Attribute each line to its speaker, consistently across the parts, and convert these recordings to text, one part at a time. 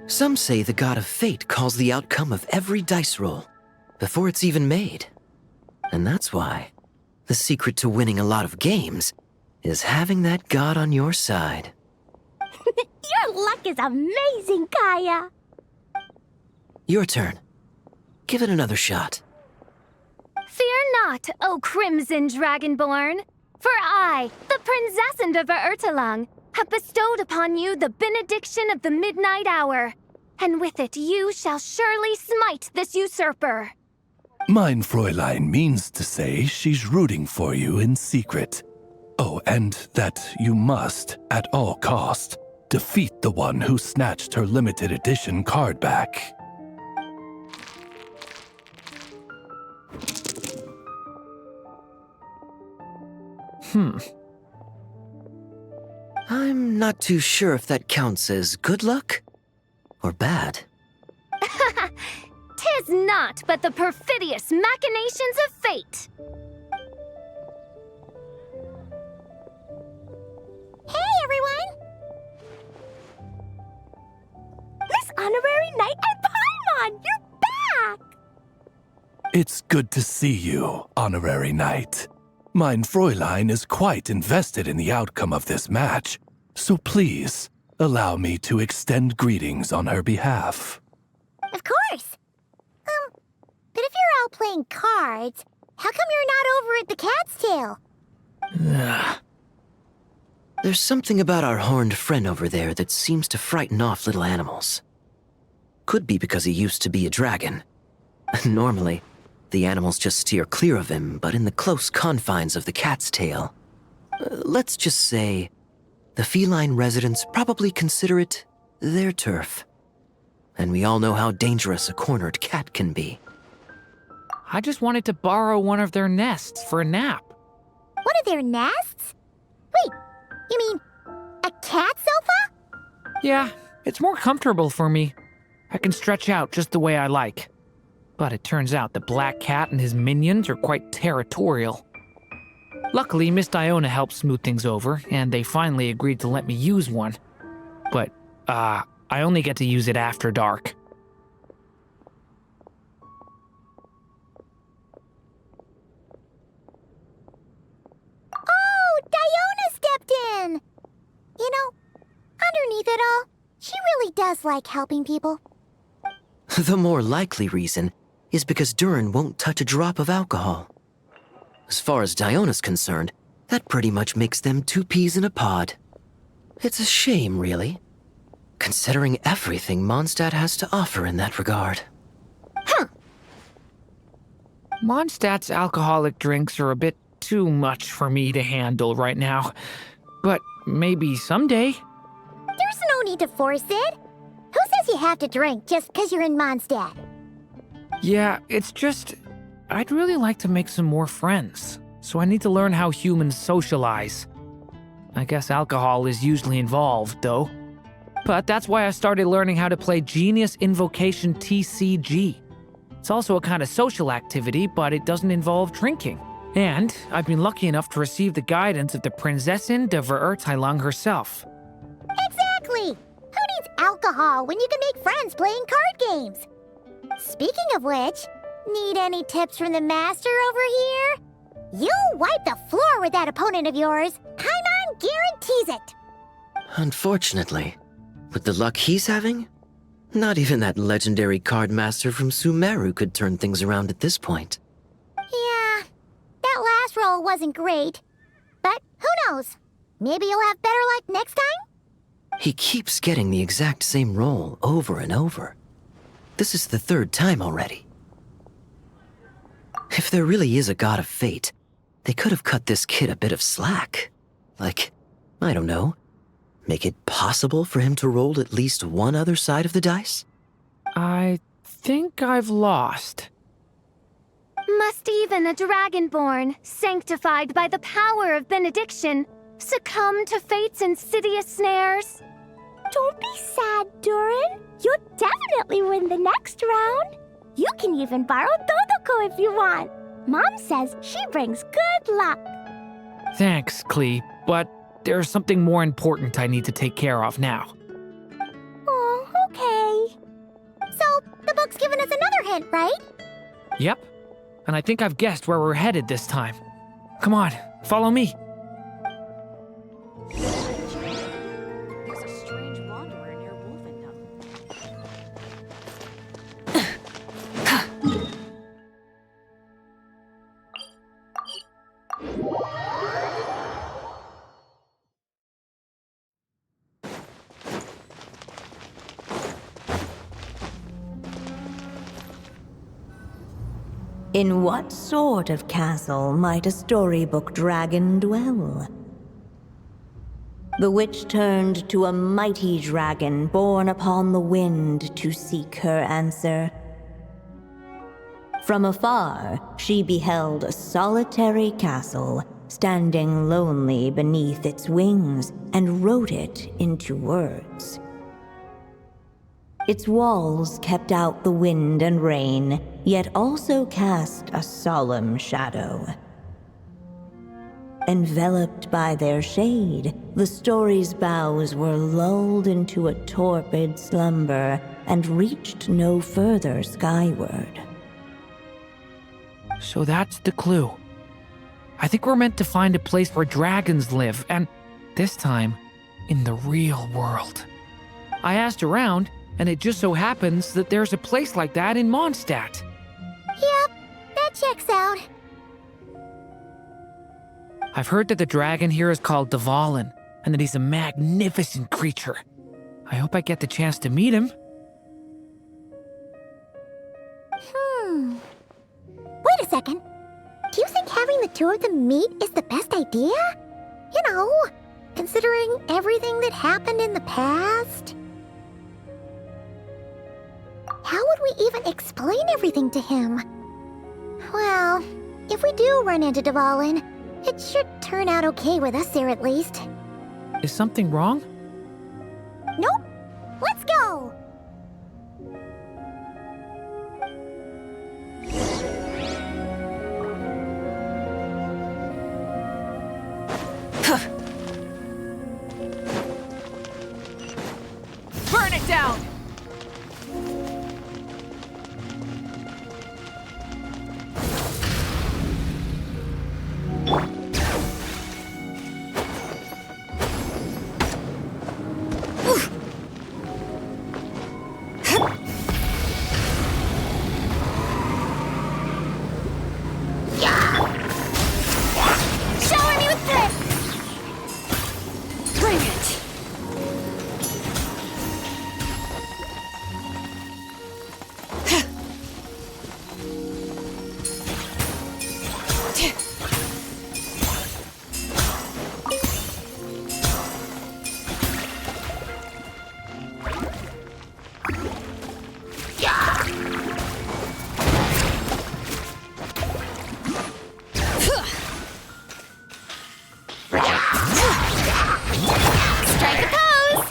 Speaker 1: Some say the god of fate calls the outcome of every dice roll before it's even made. And that's why the secret to winning a lot of games is having that god on your side.
Speaker 2: Your luck is amazing, Kaya.
Speaker 1: Your turn. Give it another shot.
Speaker 3: Fear not, O Crimson Dragonborn, for I, the Princess of Ertalang, have bestowed upon you the benediction of the midnight hour, and with it you shall surely smite this usurper.
Speaker 4: Mein Fräulein means to say she's rooting for you in secret. Oh, and that you must, at all cost, defeat the one who snatched her limited edition card back.
Speaker 1: I'm not too sure if that counts as good luck or bad.
Speaker 3: Tis not but the perfidious machinations of fate.
Speaker 2: Hey, everyone! Miss Honorary Knight and Paimon, you're back!
Speaker 4: It's good to see you, Honorary Knight. Mein Fräulein is quite invested in the outcome of this match, so please, allow me to extend greetings on her behalf.
Speaker 2: Of course. But if you're out playing cards, how come you're not over at the Cat's Tail?
Speaker 1: There's something about our horned friend over there that seems to frighten off little animals. Could be because he used to be a dragon. Normally, the animals just steer clear of him, but in the close confines of the Cat's Tail, let's just say, the feline residents probably consider it their turf. And we all know how dangerous a cornered cat can be.
Speaker 5: I just wanted to borrow one of their nests for a nap.
Speaker 2: One of their nests? Wait, you mean a cat sofa?
Speaker 5: Yeah, it's more comfortable for me. I can stretch out just the way I like. But it turns out the Black Cat and his minions are quite territorial. Luckily, Miss Diona helped smooth things over, and they finally agreed to let me use one. But, I only get to use it after dark.
Speaker 2: Oh, Diona stepped in! You know, underneath it all, she really does like helping people.
Speaker 1: The more likely reason is because Durin won't touch a drop of alcohol. As far as Diona's concerned, that pretty much makes them two peas in a pod. It's a shame, really, considering everything Mondstadt has to offer in that regard.
Speaker 5: Mondstadt's alcoholic drinks are a bit too much for me to handle right now. But maybe someday.
Speaker 2: There's no need to force it. Who says you have to drink just because you're in Mondstadt?
Speaker 5: Yeah, it's just, I'd really like to make some more friends, so I need to learn how humans socialize. I guess alcohol is usually involved, though. But that's why I started learning how to play Genius Invocation TCG. It's also a kind of social activity, but it doesn't involve drinking. And I've been lucky enough to receive the guidance of the Prinzessin de Verurteilung herself.
Speaker 2: Exactly! Who needs alcohol when you can make friends playing card games? Speaking of which, need any tips from the master over here? You'll wipe the floor with that opponent of yours. Paimon guarantees it.
Speaker 1: Unfortunately, with the luck he's having, not even that legendary card master from Sumeru could turn things around at this point.
Speaker 2: Yeah, that last roll wasn't great. But who knows? Maybe you'll have better luck next time?
Speaker 1: He keeps getting the exact same roll over and over. This is the third time already. If there really is a god of fate, they could have cut this kid a bit of slack. Like, I don't know, make it possible for him to roll at least one other side of the dice?
Speaker 5: I think I've lost.
Speaker 3: Must even a dragonborn, sanctified by the power of benediction, succumb to fate's insidious snares?
Speaker 2: Don't be sad, Durin. You'll definitely win the next round. You can even borrow Todoko if you want. Mom says she brings good luck.
Speaker 5: Thanks, Klee, but there's something more important I need to take care of now.
Speaker 2: Oh, okay. So, the book's given us another hint, right?
Speaker 5: Yep, and I think I've guessed where we're headed this time. Come on, follow me.
Speaker 6: There's a strange wanderer near Wolfendom.
Speaker 7: In what sort of castle might a storybook dragon dwell? The witch turned to a mighty dragon born upon the wind to seek her answer. From afar, she beheld a solitary castle, standing lonely beneath its wings, and wrote it into words. Its walls kept out the wind and rain, yet also cast a solemn shadow. Enveloped by their shade, the story's boughs were lulled into a torpid slumber and reached no further skyward.
Speaker 5: So that's the clue. I think we're meant to find a place where dragons live, and this time, in the real world. I asked around, and it just so happens that there's a place like that in Mondstadt.
Speaker 2: Yep, that checks out.
Speaker 5: I've heard that the dragon here is called Durin, and that he's a magnificent creature. I hope I get the chance to meet him.
Speaker 2: Wait a second. Do you think having the two of them meet is the best idea? You know, considering everything that happened in the past? How would we even explain everything to him? Well, if we do run into Durin, it should turn out okay with us there at least.
Speaker 5: Is something wrong?
Speaker 2: Nope. Let's go!
Speaker 6: Burn it down!
Speaker 2: Shower me with this!
Speaker 6: Bring it!
Speaker 2: Strike a pose!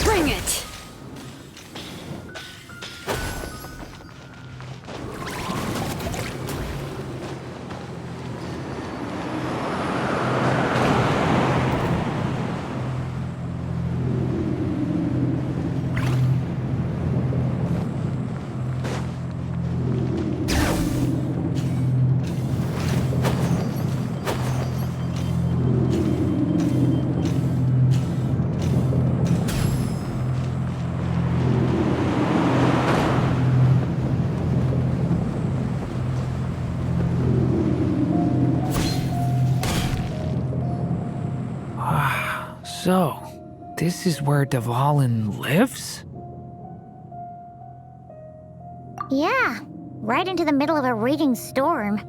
Speaker 6: Bring it!
Speaker 5: So, this is where Durin lives?
Speaker 2: Yeah, right into the middle of a raging storm.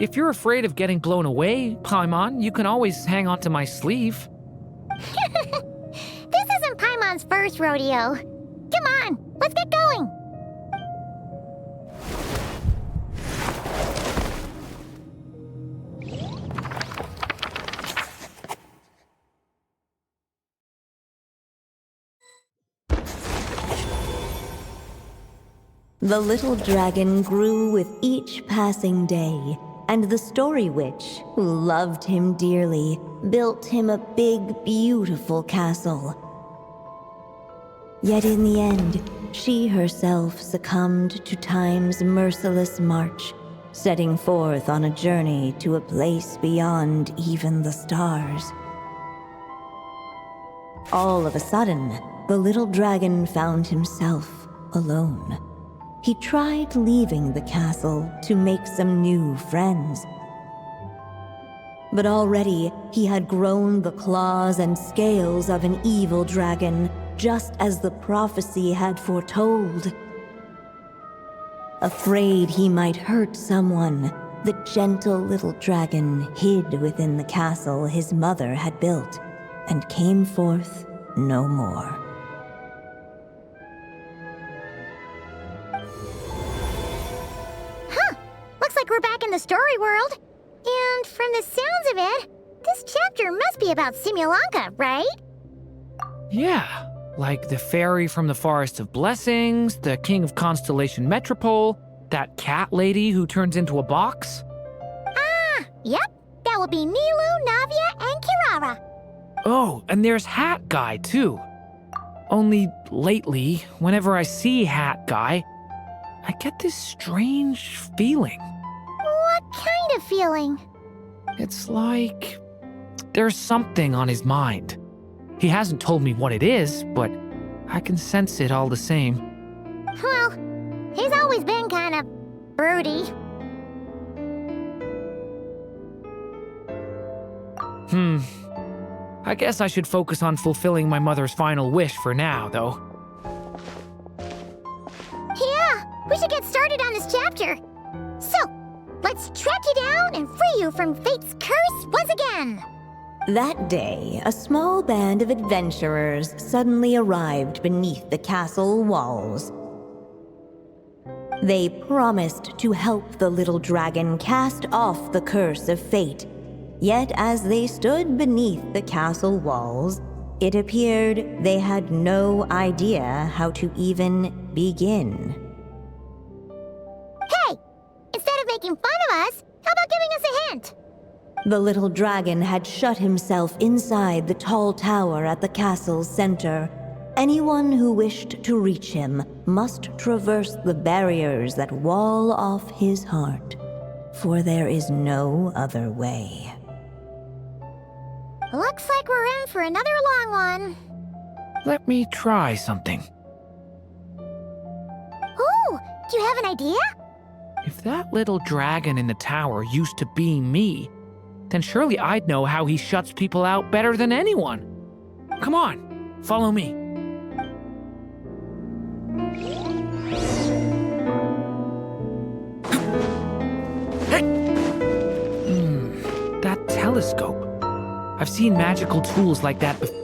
Speaker 5: If you're afraid of getting blown away, Paimon, you can always hang onto my sleeve.
Speaker 2: This isn't Paimon's first rodeo. Come on, let's get going.
Speaker 7: The little dragon grew with each passing day, and the Story Witch, who loved him dearly, built him a big, beautiful castle. Yet in the end, she herself succumbed to time's merciless march, setting forth on a journey to a place beyond even the stars. All of a sudden, the little dragon found himself alone. He tried leaving the castle to make some new friends. But already he had grown the claws and scales of an evil dragon, just as the prophecy had foretold. Afraid he might hurt someone, the gentle little dragon hid within the castle his mother had built and came forth no more.
Speaker 2: Looks like we're back in the story world. And from the sounds of it, this chapter must be about Simulanka, right?
Speaker 5: Yeah, like the fairy from the Forest of Blessings, the king of Constellation Metropole, that cat lady who turns into a box.
Speaker 2: Yep, that will be Nilu, Navia, and Kirara.
Speaker 5: Oh, and there's Hat Guy, too. Only lately, whenever I see Hat Guy, I get this strange feeling.
Speaker 2: What kind of feeling?
Speaker 5: It's like there's something on his mind. He hasn't told me what it is, but I can sense it all the same.
Speaker 2: Well, he's always been kind of broody.
Speaker 5: I guess I should focus on fulfilling my mother's final wish for now, though.
Speaker 2: Yeah, we should get started on this chapter. So, let's track you down and free you from fate's curse once again.
Speaker 7: That day, a small band of adventurers suddenly arrived beneath the castle walls. They promised to help the little dragon cast off the curse of fate. Yet as they stood beneath the castle walls, it appeared they had no idea how to even begin.
Speaker 2: Hey, instead of making fun of us, how about giving us a hint?
Speaker 7: The little dragon had shut himself inside the tall tower at the castle's center. Anyone who wished to reach him must traverse the barriers that wall off his heart, for there is no other way.
Speaker 2: Looks like we're in for another long one.
Speaker 5: Let me try something.
Speaker 2: Ooh, do you have an idea?
Speaker 5: If that little dragon in the tower used to be me, then surely I'd know how he shuts people out better than anyone. Come on, follow me. That telescope. I've seen magical tools like that before.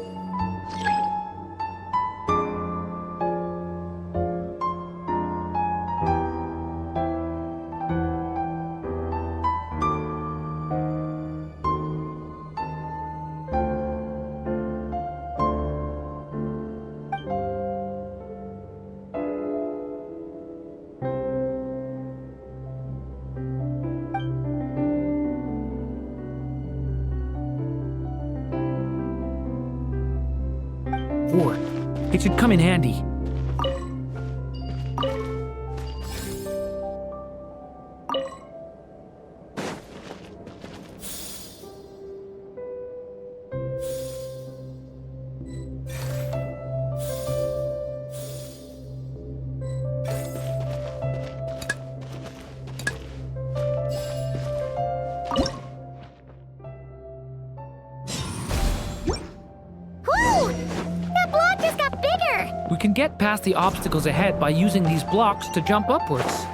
Speaker 5: It should come in handy. We can get past the obstacles ahead by using these blocks to jump upwards.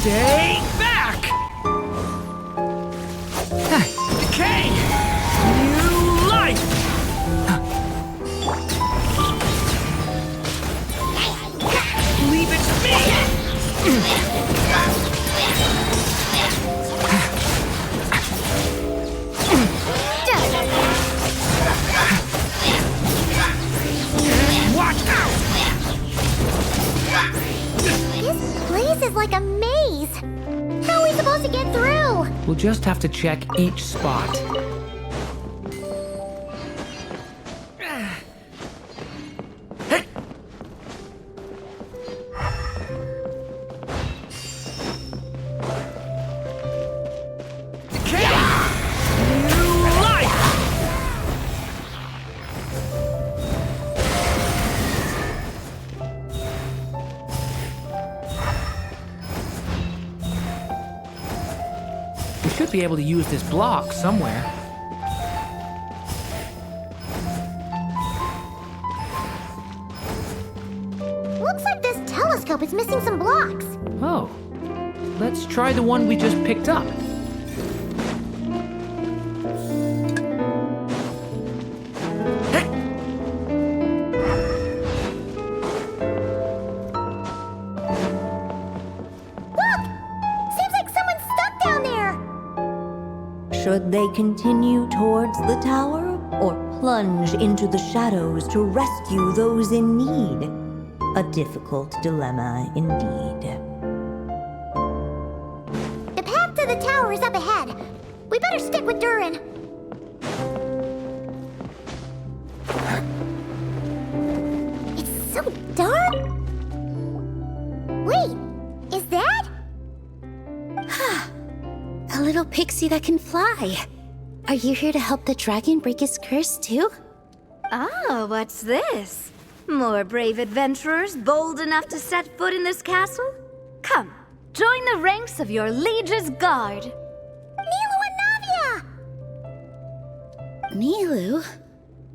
Speaker 5: Stay back! Decay!
Speaker 2: This place is like a maze. How are we supposed to get through?
Speaker 5: We'll just have to check each spot. We should be able to use this block somewhere.
Speaker 2: Looks like this telescope is missing some blocks.
Speaker 5: Oh, let's try the one we just picked up.
Speaker 2: Look! Seems like someone's stuck down there.
Speaker 7: Should they continue towards the tower or plunge into the shadows to rescue those in need? A difficult dilemma indeed.
Speaker 2: The path to the tower is up ahead. We better stick with Durin. It's so dark. Wait, is that?
Speaker 8: A little pixie that can fly. Are you here to help the dragon break his curse too?
Speaker 6: Oh, what's this? More brave adventurers bold enough to set foot in this castle? Come, join the ranks of your liege's guard.
Speaker 2: Nilu and Navia!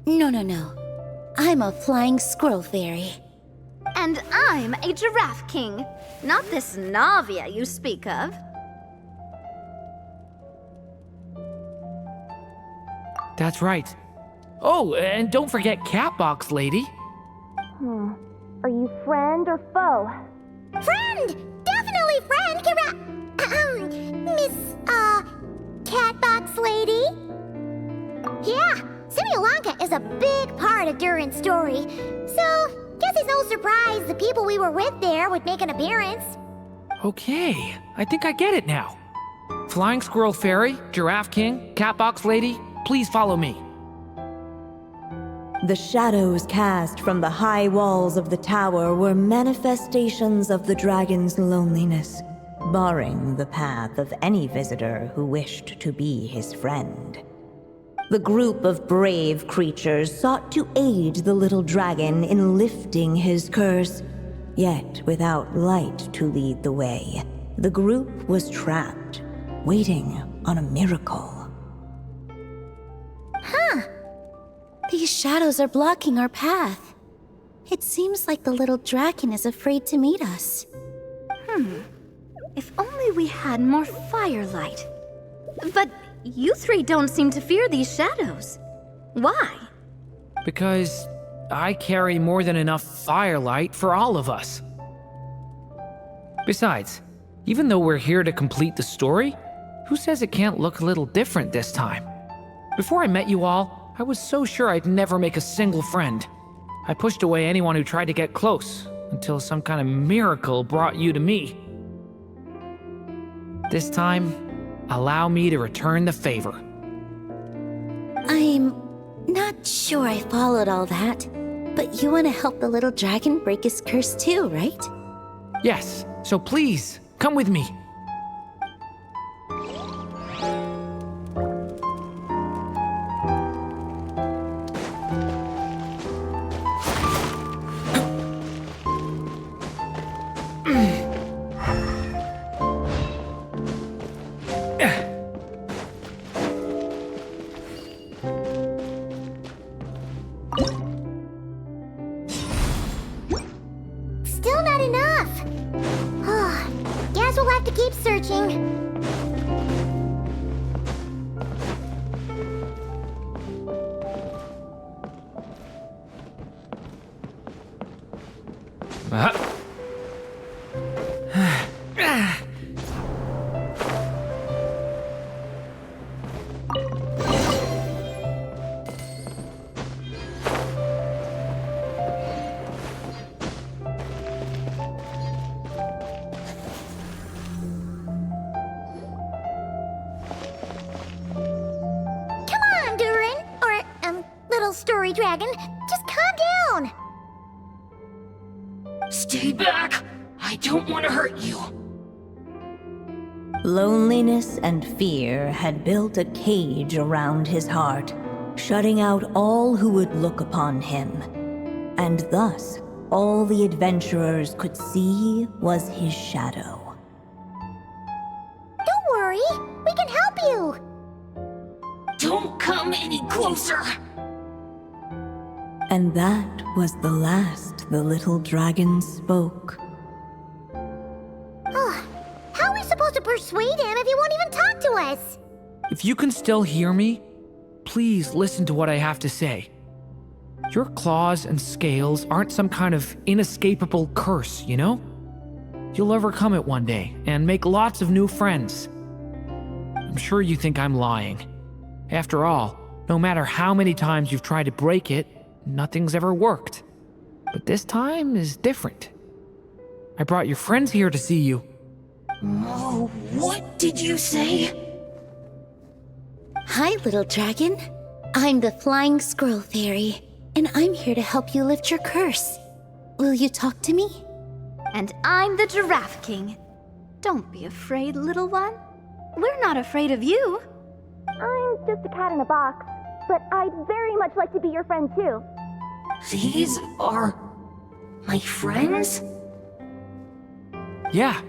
Speaker 8: Nilu? No. I'm a flying squirrel fairy.
Speaker 6: And I'm a giraffe king, not this Navia you speak of.
Speaker 5: That's right. Oh, and don't forget Catbox Lady.
Speaker 2: Are you friend or foe? Friend! Definitely friend, Miss, Catbox Lady? Yeah, Simulankha is a big part of Durin's story, so guess it's no surprise the people we were with there would make an appearance.
Speaker 5: Okay, I think I get it now. Flying Squirrel Fairy, Giraffe King, Catbox Lady, please follow me.
Speaker 7: The shadows cast from the high walls of the tower were manifestations of the dragon's loneliness, barring the path of any visitor who wished to be his friend. The group of brave creatures sought to aid the little dragon in lifting his curse, yet without light to lead the way, the group was trapped, waiting on a miracle.
Speaker 8: These shadows are blocking our path. It seems like the little dragon is afraid to meet us.
Speaker 6: If only we had more firelight. But you three don't seem to fear these shadows. Why?
Speaker 5: Because I carry more than enough firelight for all of us. Besides, even though we're here to complete the story, who says it can't look a little different this time? Before I met you all, I was so sure I'd never make a single friend. I pushed away anyone who tried to get close, until some kind of miracle brought you to me. This time, allow me to return the favor.
Speaker 8: I'm not sure I followed all that, but you want to help the little dragon break his curse too, right?
Speaker 5: Yes, so please, come with me.
Speaker 2: Still not enough. Guess we'll have to keep searching. dragon. Just calm down.
Speaker 9: Stay back! I don't want to hurt you.
Speaker 7: Loneliness and fear had built a cage around his heart, shutting out all who would look upon him. And thus, all the adventurers could see was his shadow.
Speaker 2: Don't worry. We can help you.
Speaker 9: Don't come any closer!
Speaker 7: And that was the last the little dragon spoke.
Speaker 2: How are we supposed to persuade him if he won't even talk to us?
Speaker 5: If you can still hear me, please listen to what I have to say. Your claws and scales aren't some kind of inescapable curse, you know? You'll overcome it one day and make lots of new friends. I'm sure you think I'm lying. After all, no matter how many times you've tried to break it, nothing's ever worked. But this time is different. I brought your friends here to see you.
Speaker 9: Oh, what did you say?
Speaker 8: Hi, little dragon. I'm the Flying Squirrel Fairy, and I'm here to help you lift your curse. Will you talk to me?
Speaker 6: And I'm the Giraffe King. Don't be afraid, little one. We're not afraid of you.
Speaker 3: I'm just a cat in a box, but I'd very much like to be your friend too.
Speaker 9: These are my friends?
Speaker 5: Yeah,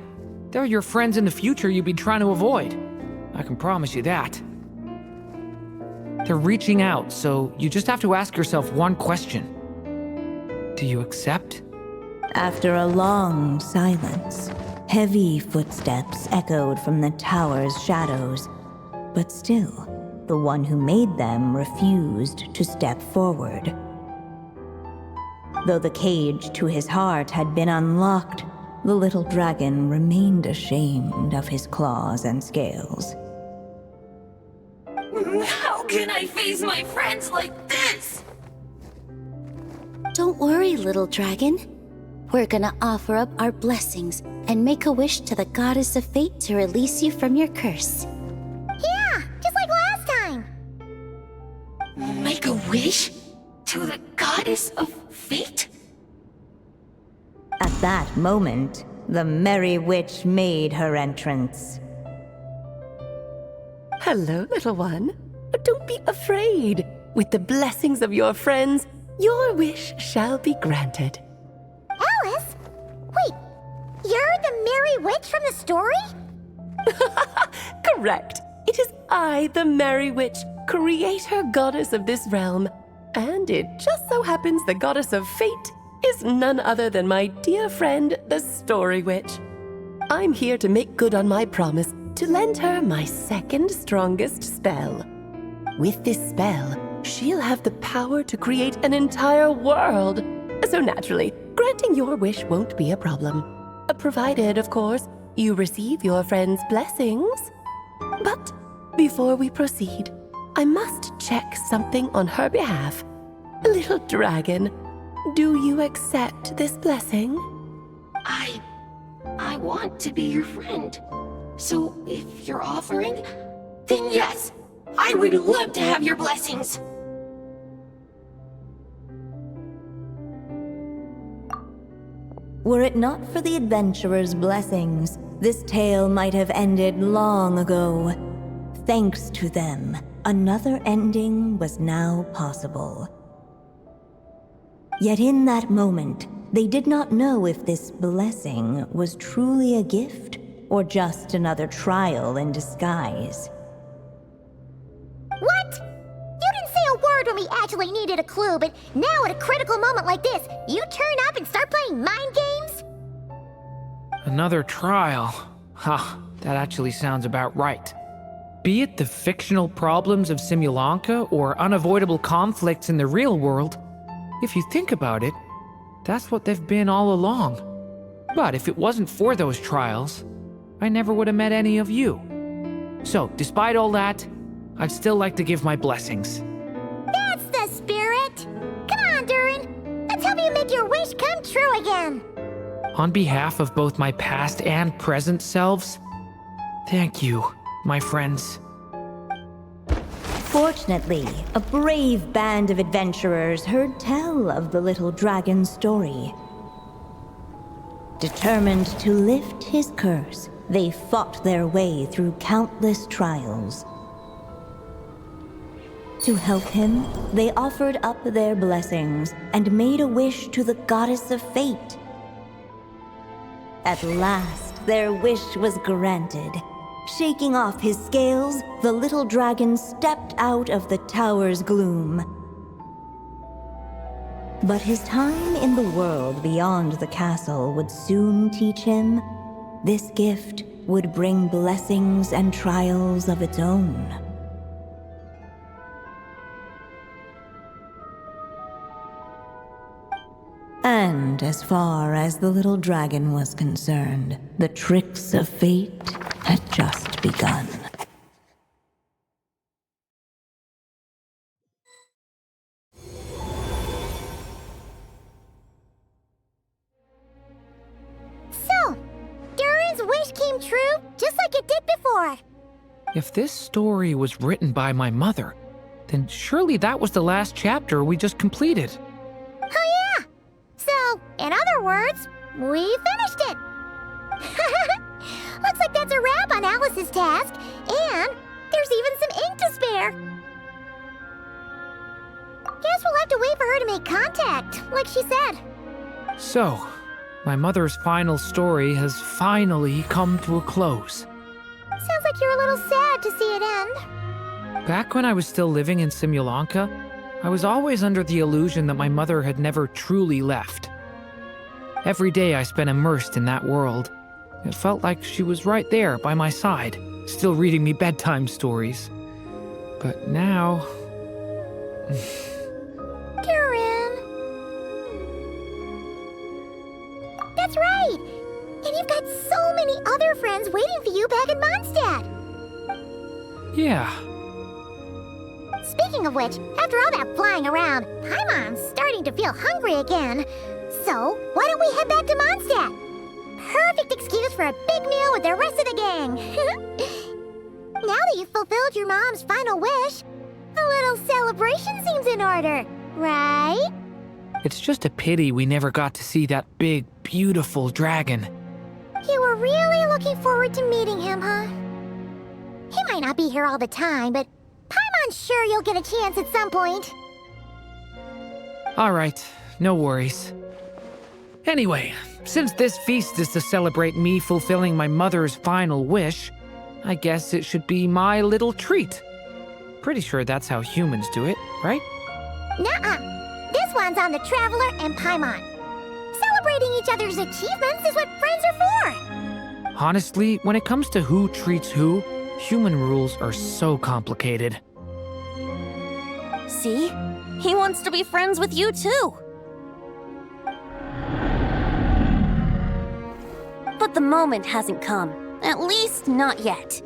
Speaker 5: they're your friends in the future you've been trying to avoid. I can promise you that. They're reaching out, so you just have to ask yourself one question. Do you accept?
Speaker 7: After a long silence, heavy footsteps echoed from the tower's shadows, but still, the one who made them refused to step forward. Though the cage to his heart had been unlocked, the little dragon remained ashamed of his claws and scales.
Speaker 9: How can I face my friends like this?
Speaker 8: Don't worry, little dragon. We're gonna offer up our blessings and make a wish to the goddess of fate to release you from your curse.
Speaker 2: Yeah, just like last time.
Speaker 9: Make a wish? To the goddess of fate?
Speaker 7: At that moment, the merry witch made her entrance.
Speaker 10: Hello, little one. Don't be afraid. With the blessings of your friends, your wish shall be granted.
Speaker 2: Alice? Wait, you're the Merry Witch from the story?
Speaker 10: Correct. It is I, the Merry Witch, creator goddess of this realm. And it just so happens the goddess of fate is none other than my dear friend, the Story Witch. I'm here to make good on my promise to lend her my second strongest spell. With this spell, she'll have the power to create an entire world. So naturally, granting your wish won't be a problem. Provided, of course, you receive your friend's blessings. But before we proceed, I must check something on her behalf. Little dragon, do you accept this blessing?
Speaker 9: I want to be your friend. So if you're offering, then yes, I would love to have your blessings.
Speaker 7: Were it not for the adventurer's blessings, this tale might have ended long ago. Thanks to them, another ending was now possible. Yet in that moment, they did not know if this blessing was truly a gift or just another trial in disguise.
Speaker 2: What? You didn't say a word when we actually needed a clue, but now at a critical moment like this, you turn up and start playing mind games?
Speaker 5: Another trial. That actually sounds about right. Be it the fictional problems of Simulanka or unavoidable conflicts in the real world, if you think about it, that's what they've been all along. But if it wasn't for those trials, I never would have met any of you. So, despite all that, I'd still like to give my blessings.
Speaker 2: That's the spirit! Come on, Durin! Let's help you make your wish come true again!
Speaker 5: On behalf of both my past and present selves, thank you, my friends.
Speaker 7: Fortunately, a brave band of adventurers heard tell of the little dragon's story. Determined to lift his curse, they fought their way through countless trials. To help him, they offered up their blessings and made a wish to the goddess of fate. At last, their wish was granted. Shaking off his scales, the little dragon stepped out of the tower's gloom. But his time in the world beyond the castle would soon teach him this gift would bring blessings and trials of its own. And as far as the little dragon was concerned, the tricks of fate had just begun.
Speaker 2: So, Durin's wish came true just like it did before.
Speaker 5: If this story was written by my mother, then surely that was the last chapter we just completed.
Speaker 2: Oh yeah! So, in other words, we finished it. Looks like that's a wrap on Alice's task, and there's even some ink to spare. Guess we'll have to wait for her to make contact, like she said.
Speaker 5: So, my mother's final story has finally come to a close.
Speaker 2: Sounds like you're a little sad to see it end.
Speaker 5: Back when I was still living in Simulanka, I was always under the illusion that my mother had never truly left. Every day I spent immersed in that world. It felt like she was right there by my side, still reading me bedtime stories. But now...
Speaker 2: Durin! That's right! And you've got so many other friends waiting for you back in Mondstadt!
Speaker 5: Yeah.
Speaker 2: Speaking of which, after all that flying around, Paimon's starting to feel hungry again. So, why don't we head back to Mondstadt? Perfect excuse for a big meal with the rest of the gang. Now that you've fulfilled your mom's final wish, a little celebration seems in order, right?
Speaker 5: It's just a pity we never got to see that big, beautiful dragon.
Speaker 2: You were really looking forward to meeting him, huh? He might not be here all the time, but Paimon's sure you'll get a chance at some point.
Speaker 5: All right, no worries. Anyway, since this feast is to celebrate me fulfilling my mother's final wish, I guess it should be my little treat. Pretty sure that's how humans do it, right?
Speaker 2: Nuh-uh. This one's on the Traveler and Paimon. Celebrating each other's achievements is what friends are for.
Speaker 5: Honestly, when it comes to who treats who, human rules are so complicated.
Speaker 8: See? He wants to be friends with you too. But the moment hasn't come. At least not yet.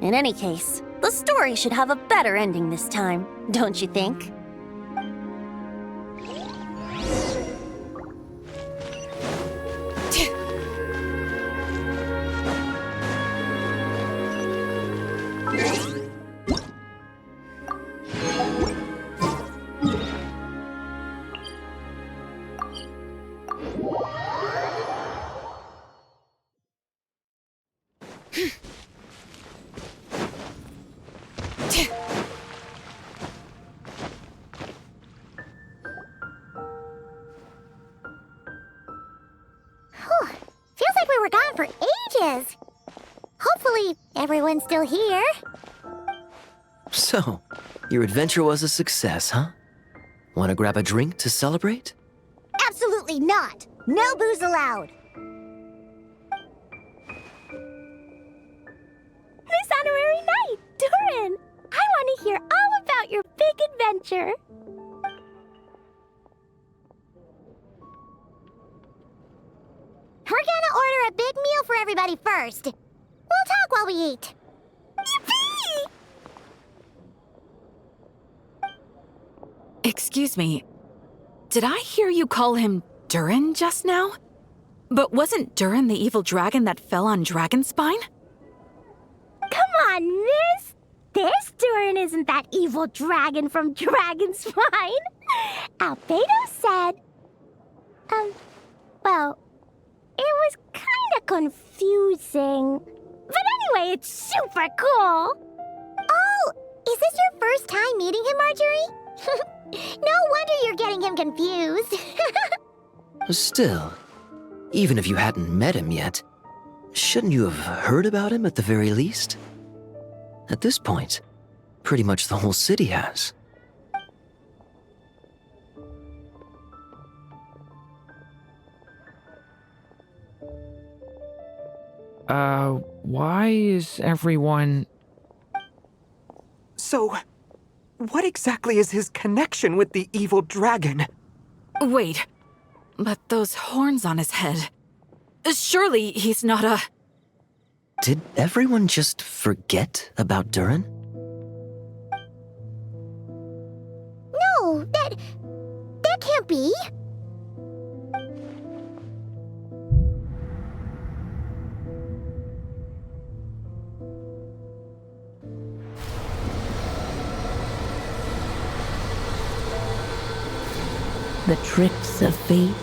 Speaker 8: In any case, the story should have a better ending this time, don't you think?
Speaker 2: Feels like we were gone for ages. Hopefully, everyone's still here.
Speaker 1: So, your adventure was a success, huh? Want to grab a drink to celebrate?
Speaker 2: Absolutely not. No booze allowed. This honorary night, Durin. I want to hear all about your big adventure. We're gonna order a big meal for everybody first. We'll talk while we eat. Yippee!
Speaker 11: Excuse me. Did I hear you call him Durin just now? But wasn't Durin the evil dragon that fell on Dragonspine?
Speaker 2: Come on, miss. This Durin isn't that evil dragon from Dragon's Spine. Albedo said... well, it was kinda confusing. But anyway, it's super cool. Oh, is this your first time meeting him, Marjorie? No wonder you're getting him confused.
Speaker 1: Still, even if you hadn't met him yet, shouldn't you have heard about him at the very least? At this point, pretty much the whole city has.
Speaker 5: Why is everyone...
Speaker 12: So, what exactly is his connection with the evil dragon?
Speaker 11: Wait, but those horns on his head. Surely he's not a...
Speaker 1: Did everyone just forget about Durin?
Speaker 2: No, that can't be.
Speaker 7: The tricks of fate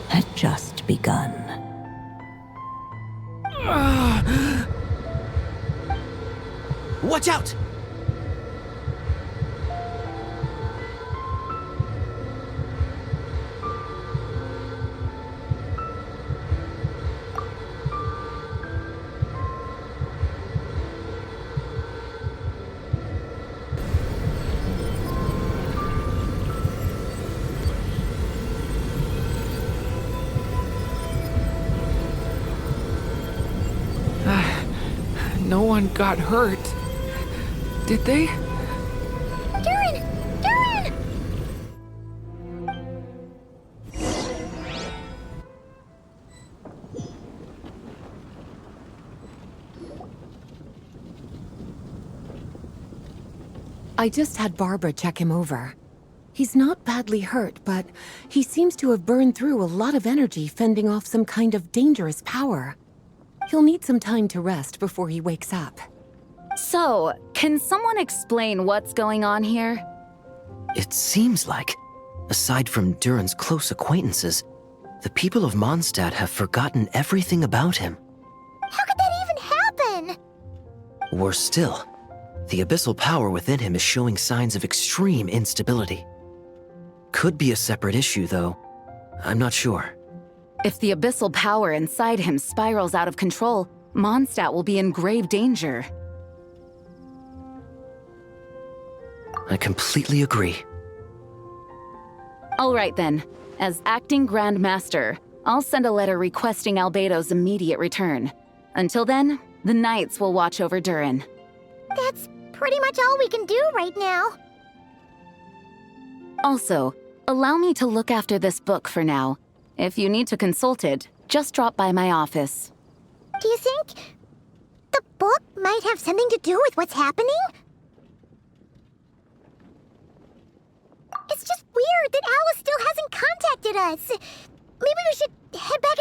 Speaker 7: had just begun.
Speaker 1: Watch out!
Speaker 5: No one got hurt. Did they?
Speaker 2: Durin! Durin!
Speaker 10: I just had Barbara check him over. He's not badly hurt, but he seems to have burned through a lot of energy fending off some kind of dangerous power. He'll need some time to rest before he wakes up.
Speaker 11: So, can someone explain what's going on here?
Speaker 1: It seems like, aside from Durin's close acquaintances, the people of Mondstadt have forgotten everything about him.
Speaker 2: How could that even happen?
Speaker 1: Worse still, the abyssal power within him is showing signs of extreme instability. Could be a separate issue, though. I'm not sure.
Speaker 11: If the abyssal power inside him spirals out of control, Mondstadt will be in grave danger.
Speaker 1: I completely agree.
Speaker 11: All right then. As acting Grand Master, I'll send a letter requesting Albedo's immediate return. Until then, the Knights will watch over Durin.
Speaker 2: That's pretty much all we can do right now.
Speaker 11: Also, allow me to look after this book for now. If you need to consult it, just drop by my office.
Speaker 2: Do you think the book might have something to do with what's happening? It's just weird that Alice still hasn't contacted us. Maybe we should head back